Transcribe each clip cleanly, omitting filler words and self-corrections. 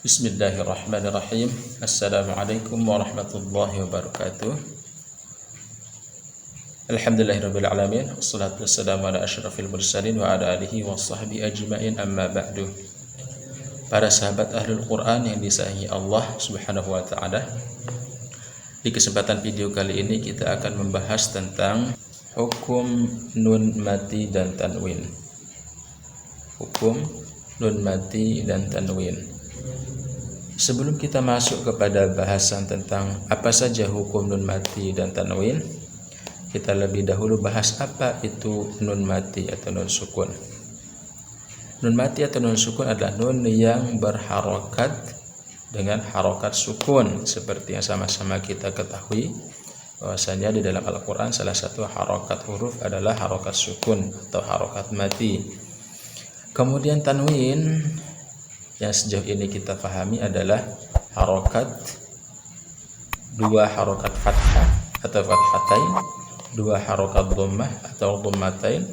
Bismillahirrahmanirrahim. Assalamualaikum warahmatullahi wabarakatuh. Alhamdulillahirabbil alamin. Wassalatu wassalamu ala asyrafil mursalin wa ala alihi washabbihi ajmain, amma ba'du. Para sahabat Ahlul Quran yang disayangi Allah Subhanahu wa taala. Di kesempatan video kali ini kita akan membahas tentang hukum nun mati dan tanwin. Hukum nun mati dan tanwin. Sebelum kita masuk kepada bahasan tentang apa saja hukum nun mati dan tanwin, kita lebih dahulu bahas apa itu nun mati atau nun sukun. Nun mati atau nun sukun adalah nun yang berharokat dengan harokat sukun, seperti yang sama-sama kita ketahui bahwasanya di dalam Al-Quran salah satu harokat huruf adalah harokat sukun atau harokat mati. Kemudian tanwin yang sejauh ini kita pahami adalah harokat, dua harokat fathah atau fathatain, dua harokat dhammah atau dhammatain,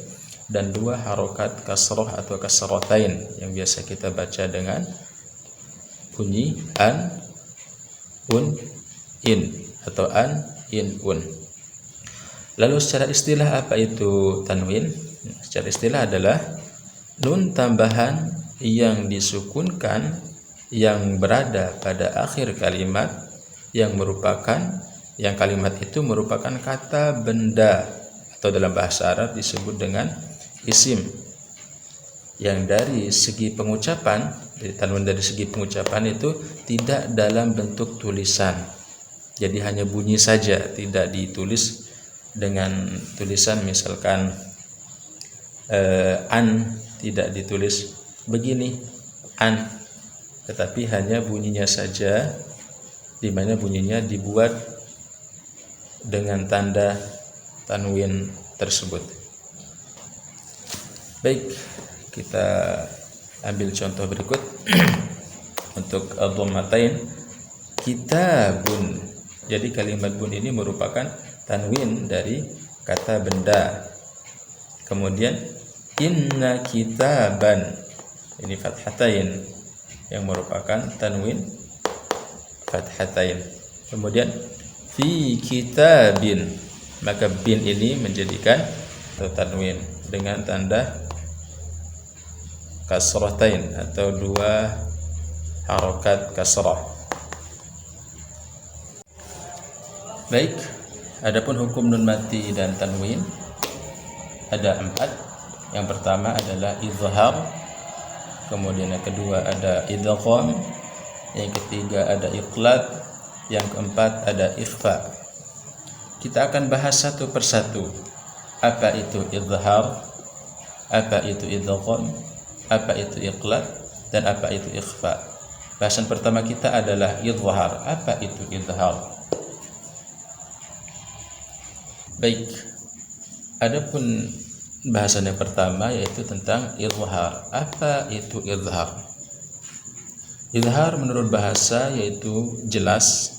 dan dua harokat kasrah atau kasratain yang biasa kita baca dengan bunyi an, un, in atau an, in, un. Lalu secara istilah apa itu tanwin? Secara istilah adalah nun tambahan yang disukunkan yang berada pada akhir kalimat yang kalimat itu merupakan kata benda atau dalam bahasa Arab disebut dengan isim, yang dari segi pengucapan, tanwin dari segi pengucapan itu tidak dalam bentuk tulisan, jadi hanya bunyi saja, tidak ditulis dengan tulisan misalkan an tidak ditulis begini an, tetapi hanya bunyinya saja, di mana bunyinya dibuat dengan tanda tanwin tersebut. Baik, kita ambil contoh berikut. Untuk dhammatain, kitabun. Jadi kalimat bun ini merupakan tanwin dari kata benda. Kemudian inna kitaban, ini fathatain yang merupakan tanwin fathatain. Kemudian fi kitabin, maka bin ini menjadikan tanwin dengan tanda kasratain atau dua harokat kasrah. Baik, adapun hukum nun mati dan tanwin ada 4. Yang pertama adalah izhar, kemudian yang kedua ada idgham, yang ketiga ada iqlab, yang keempat ada ikhfa. Kita akan bahas satu persatu. Apa itu izhar, apa itu idgham, apa itu iqlab, dan apa itu ikhfa. Bahasan pertama kita adalah izhar. Apa itu izhar? Baik, adapun bahasan yang pertama yaitu tentang izhar. Apa itu izhar? Izhar menurut bahasa yaitu jelas,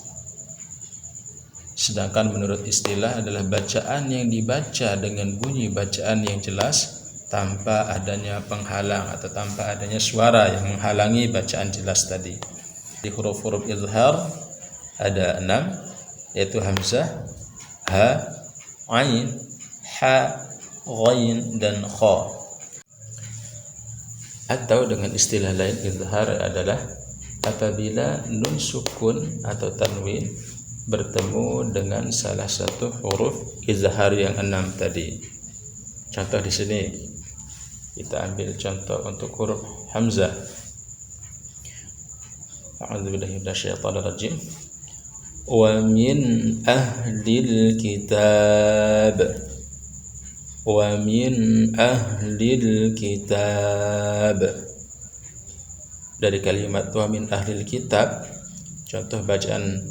sedangkan menurut istilah adalah bacaan yang dibaca dengan bunyi bacaan yang jelas tanpa adanya penghalang atau tanpa adanya suara yang menghalangi bacaan jelas tadi. Di huruf-huruf izhar ada 6, yaitu hamzah, ha, ain, ha, ghain, dan kha. Atau dengan istilah lain, izhar adalah apabila nun sukun atau tanwin bertemu dengan salah satu huruf izhar yang 6 tadi. Contoh di sini kita ambil contoh untuk huruf hamzah. A'udzubillahi minasyaitonir rajim. Wa min ahlil kitab, wa min ahlil kitab. Dari kalimat wa min ahlil kitab, contoh bacaan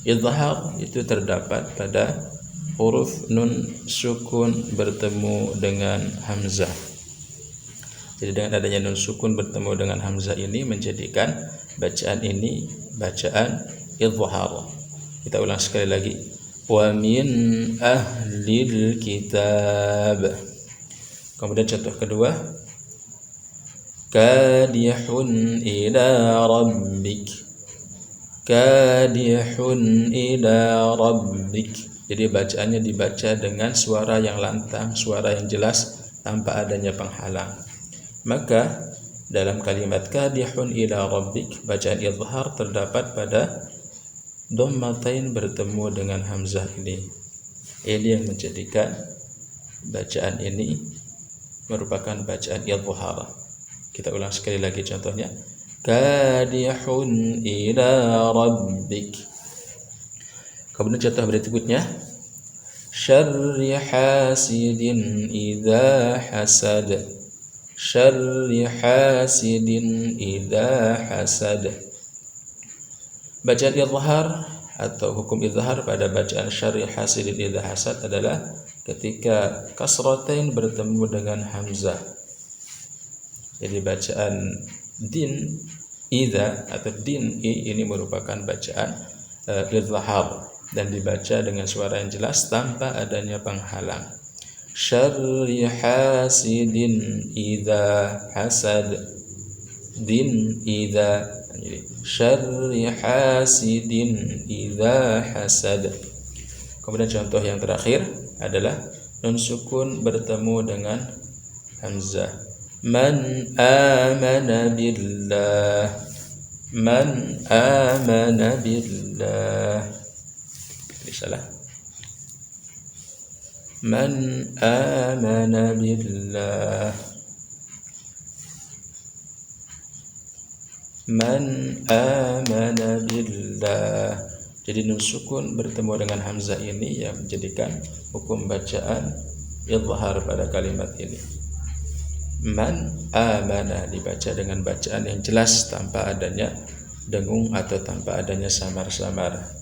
izhar itu terdapat pada huruf nun sukun bertemu dengan hamzah. Jadi dengan adanya nun sukun bertemu dengan hamzah ini menjadikan bacaan ini bacaan izhar. Kita ulang sekali lagi. Wa min ahlil kitab. Kemudian contoh kedua, kadihun ila rabbik, kadihun ila rabbik. Jadi bacaannya dibaca dengan suara yang lantang, suara yang jelas tanpa adanya penghalang. Maka dalam kalimat kadihun ila rabbik, bacaan izhar terdapat pada dhammatain bertemu dengan hamzah ini. Ini yang menjadikan bacaan ini merupakan bacaan izhar. Kita ulang sekali lagi contohnya. Kadihun ila rabbik. Kemudian contoh berikutnya. Syarri hasidin idza hasad. Syarri hasidin idza hasad. Bacaan izhar atau hukum izhar pada bacaan syarri hasidin idza hasad adalah ketika kasratain bertemu dengan hamzah. Jadi bacaan din idza atau din ini merupakan bacaan izhar dan dibaca dengan suara yang jelas tanpa adanya penghalang. Syarri hasidin idza hasad. Din idza. Syarri hasidin idza hasad. Kemudian contoh yang terakhir adalah nun sukun bertemu dengan hamzah. Man amana billah. Man amana billah. Salah. Man amana billah. Man amana billah. Jadi nun sukun bertemu dengan hamzah ini yang menjadikan hukum bacaan izhar pada kalimat ini. Man amana dibaca dengan bacaan yang jelas tanpa adanya dengung atau tanpa adanya samar-samar.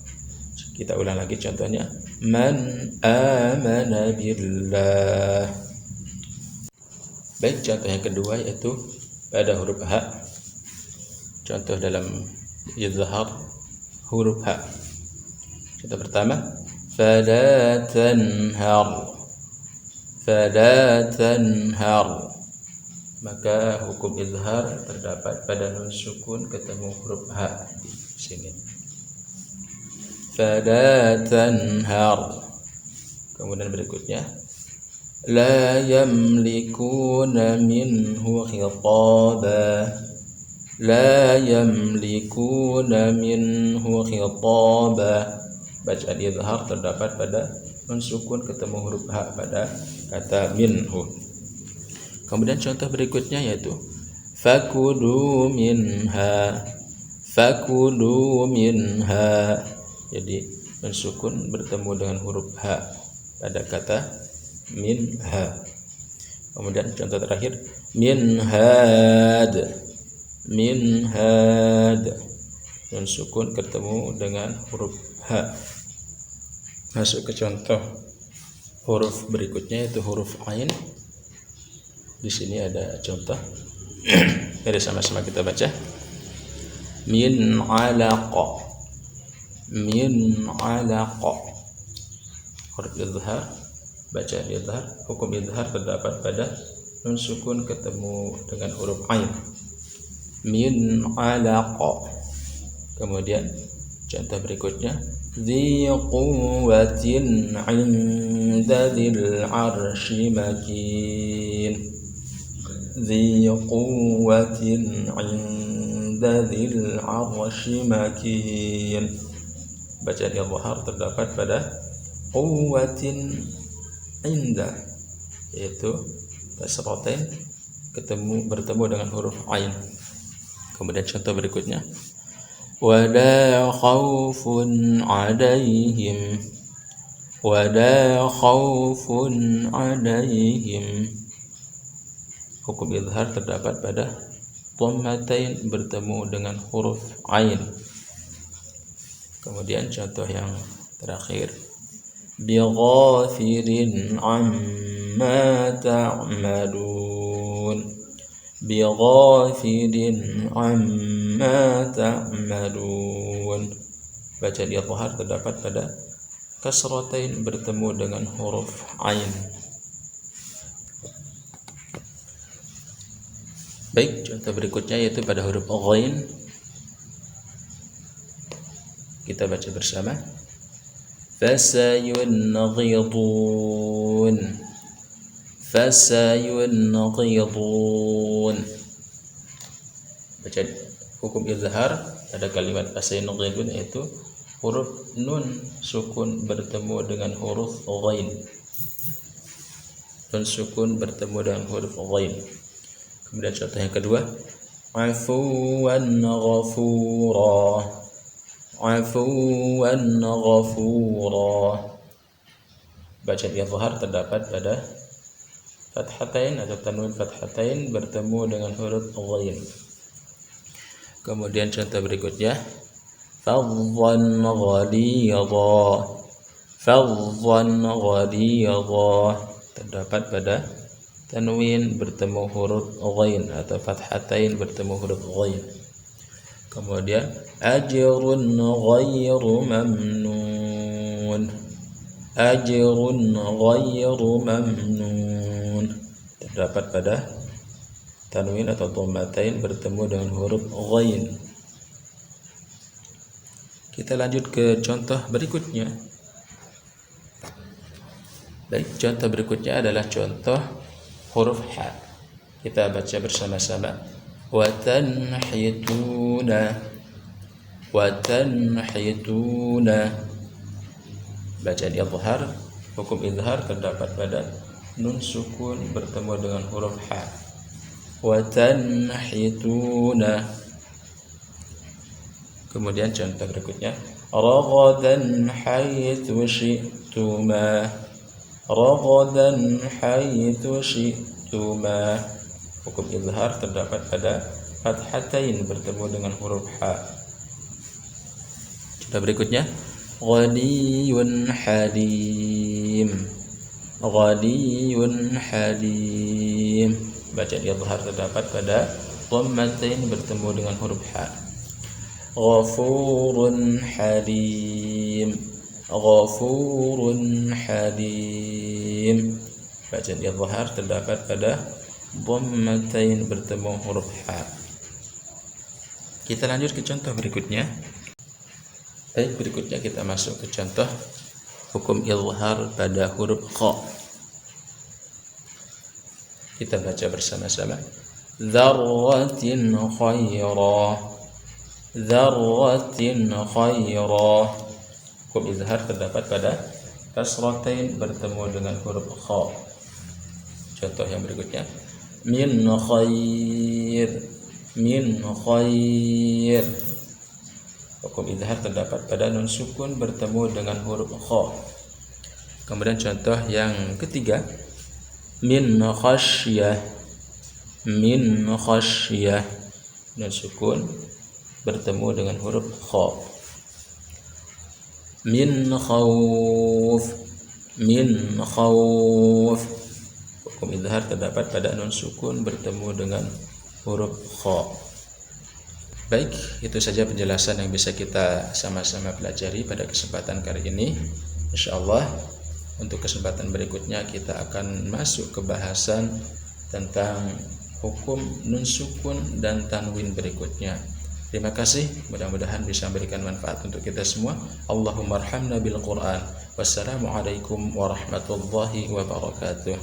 Kita ulang lagi contohnya. Man amana billah. Baik, contoh yang kedua yaitu pada huruf ha. Contoh dalam izhar huruf ha. Contoh pertama, fala tanhar. Fala tanhar. Maka hukum izhar terdapat pada nun sukun ketemu huruf ha di sini. Fala tanhar. Kemudian berikutnya, la yamlikuna minhu khitaba. La yamlikuna minhu khitaba. Bacaan izhar terdapat pada nun sukun ketemu huruf ha pada kata minhu. Kemudian contoh berikutnya yaitu fakulu minha. Fakulu minha. Jadi nun sukun bertemu dengan huruf ha pada kata minha. Kemudian contoh terakhir minhad. Minhad. Nun sukun ketemu dengan huruf ha. Masuk ke contoh huruf berikutnya yaitu huruf ain. Di sini ada contoh. Mari sama-sama kita baca. Min alaqa. Min alaqa. Huruf izhar, bacaan izhar, hukum izhar terdapat pada nun sukun ketemu dengan huruf ain. Min alaqa. Kemudian contoh berikutnya, dzi quwwatin 'inda dzil 'arsy makin. Dzi quwwatin 'inda dzil 'arsy makin. Bacaan izhar terdapat pada quwwatin inda, yaitu kasratain bertemu dengan huruf ain. Kemudian contoh berikutnya, wala khaufun 'alaihim. Wala khaufun 'alaihim. Hukum izhar terdapat pada dhammatain bertemu dengan huruf ain. Kemudian contoh yang terakhir, bighafirin amma ta'malun. Bighafirin amma ta'malun. Bacaan izhar terdapat pada kasratain bertemu dengan huruf ain. Baik, contoh berikutnya yaitu pada huruf ghain. Kita baca bersama. Fasayunghidun. Fasayunghidun. Baca hukum izhar pada kalimat fasayunghidun yaitu huruf nun sukun bertemu dengan huruf ghain. Nun sukun bertemu dengan huruf ghain. Kemudian contoh yang kedua, afuwan ghafura. Afuwan ghafura. Bacaan izhar terdapat pada fathatain atau tanwin fathatain bertemu dengan huruf ghain. Kemudian contoh berikutnya, fadhan ghalidha. Fadhan ghalidha terdapat pada tanwin bertemu huruf ghain atau fathatain bertemu huruf ghain. Kemudian ajrun ghairu mamnun. Ajrun ghairu mamnun terdapat pada tanwin atau dhammatain bertemu dengan huruf ghain. Kita lanjut ke contoh berikutnya. Baik, contoh berikutnya adalah contoh huruf ha. Kita baca bersama-sama. Wa tanhituna. Wa tanhituna. Bacaan izhar, hukum izhar terdapat pada nun sukun bertemu dengan huruf ha. Wa tanhituna. Kemudian contoh berikutnya, raghadan haitsu syi'tuma. Raghadan haitsu syi'tuma. Hukum izhar terdapat pada fathatain bertemu dengan huruf ha. Contoh berikutnya, ghaniyun halim. Ghaniyun halim. Bacaan izhar terdapat pada dhammatain bertemu dengan huruf ha. Ghafurun halim. Ghafurun halim. Bacaan izhar terdapat pada dhammatain bertemu huruf ha. Kita lanjut ke contoh berikutnya. Baik, berikutnya kita masuk ke contoh hukum izhar pada huruf kha. Kita baca bersama-sama. Dzarratin khaira. Dzarratin khaira. Hukum izhar terdapat pada kasratain bertemu dengan huruf kha. Contoh yang berikutnya, min khair. Min khair. Hukum izhar terdapat pada nun sukun bertemu dengan huruf kha. Kemudian contoh yang ketiga, min khasyah. Min khasyah. Nun sukun bertemu dengan huruf kha. Min khawf. Min khawf. Hukum izhar terdapat pada nun sukun bertemu dengan huruf kha. Baik, itu saja penjelasan yang bisa kita sama-sama pelajari pada kesempatan kali ini. Insyaallah untuk kesempatan berikutnya kita akan masuk ke bahasan tentang hukum nun sukun dan tanwin berikutnya. Terima kasih, mudah-mudahan bisa memberikan manfaat untuk kita semua. Allahumma arhamna bil Qur'an. Wassalamualaikum warahmatullahi wabarakatuh.